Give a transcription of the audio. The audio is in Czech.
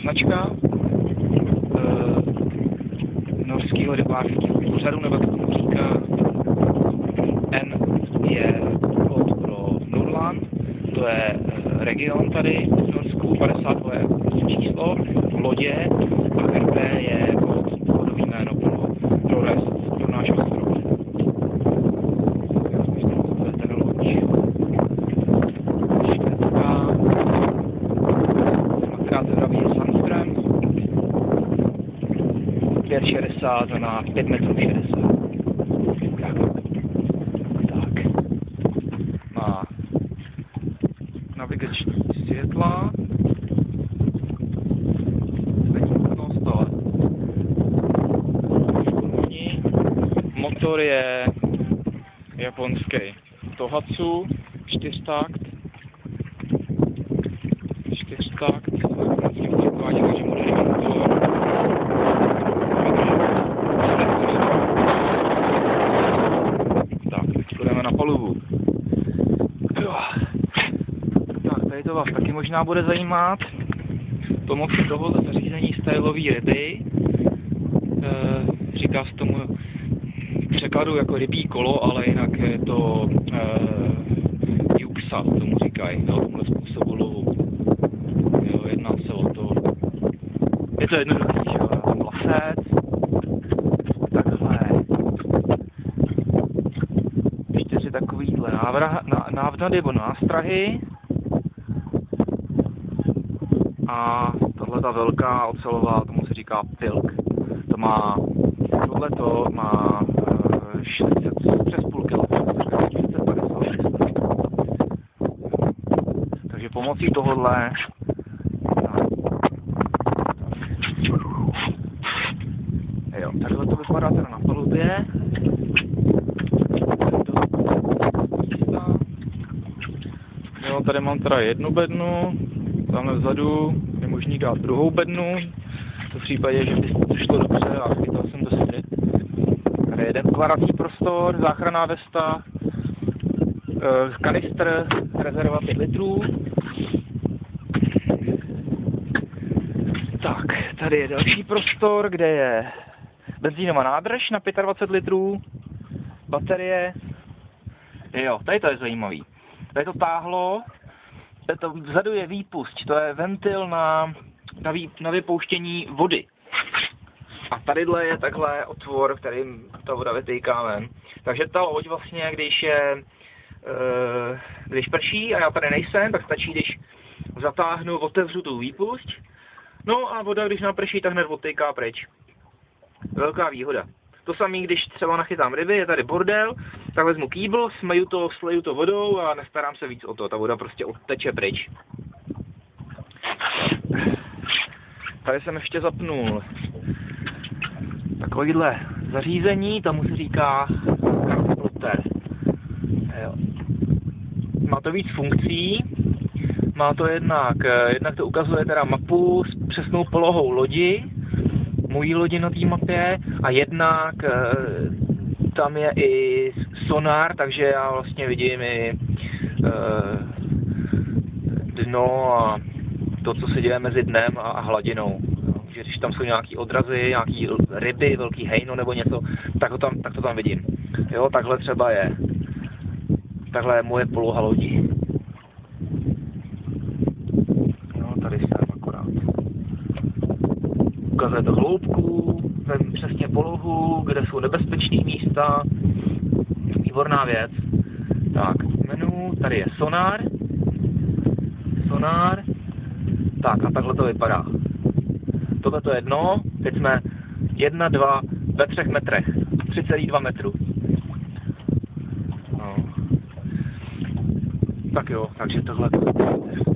značka norského rybářského úřadu, nebo tak tomu říká. N je kód pro Nordland, to je region tady v Norsku, 52 je číslo lodě a RP je kódový jméno pro rest, pro náš ostrov. To je ten loď. Švédská. Krátce zdraví je Sandström. 5,60 na 5,60 metrů. Tak. Má navigační světla. Motor je japonský Tohatsu, 4takt, takže moderní motor. Tak, teď půjdeme na palubu. Tak, tady to vás taky možná bude zajímat. Pomocí tohoto zařízení stylový ryby. Říká se tomu v překladu jako rybí kolo, ale jinak je to juxa, tomu říkají, tomuhle způsobu lovu. Jo, jedná se o to. Je to jednoduchý, že jo, tam lasec, takhle. 4 takovýhle návnady nebo nástrahy. A tahle ta velká ocelová, tomu se říká pilk. To má, tohleto má 40, přes půl kilo, 450. Takže pomocí tohohle jo, takhle to vypadá teda na palubě. Jo, tady mám teda jednu bednu, tamhle vzadu je možný dát druhou bednu. V případě, že by to šlo dobře a chytal jsem do sebe. Tady je jeden kvarací prostor, záchranná vesta, kanistr, rezerva 5 litrů. Tak, tady je další prostor, kde je benzínová nádrž na 25 litrů, baterie. Jo, tady to je zajímavý. Tady to táhlo, vzadu je výpust, to je ventil na vypouštění vody. A tadyhle je takhle otvor, kterým ta voda vytýká ven. Takže ta loď vlastně, když prší a já tady nejsem, tak stačí, když zatáhnu, otevřu tu výpust. No a voda, když naprší, tak hned odtýká pryč. Velká výhoda. To samé, když třeba nachytám ryby, je tady bordel, tak vezmu kýbl, sleju to vodou a nestarám se víc o to. Ta voda prostě odteče pryč. Tady jsem ještě zapnul takovýhle zařízení, tomu se říká kartoplotter. Má to víc funkcí, má to jednak to ukazuje teda mapu s přesnou polohou lodi, mojí lodi na té mapě, a jednak tam je i sonar, takže já vlastně vidím i dno a to, co se děje mezi dnem a hladinou. Že když tam jsou nějaký odrazy, nějaký ryby, velký hejno nebo něco, tak to tam vidím. Jo, takhle třeba je. Takhle je moje poloha lodi. No, tady jsem akorát. Ukazuje to hloubku, vem přesně polohu, kde jsou nebezpečné místa. Výborná věc. Tak, menu, tady je sonar. Tak a takhle to vypadá. Tohle to je dno, teď jsme 1, 2 ve 3 metrech, 3,2 metru. No. Tak jo, takže tohle to je.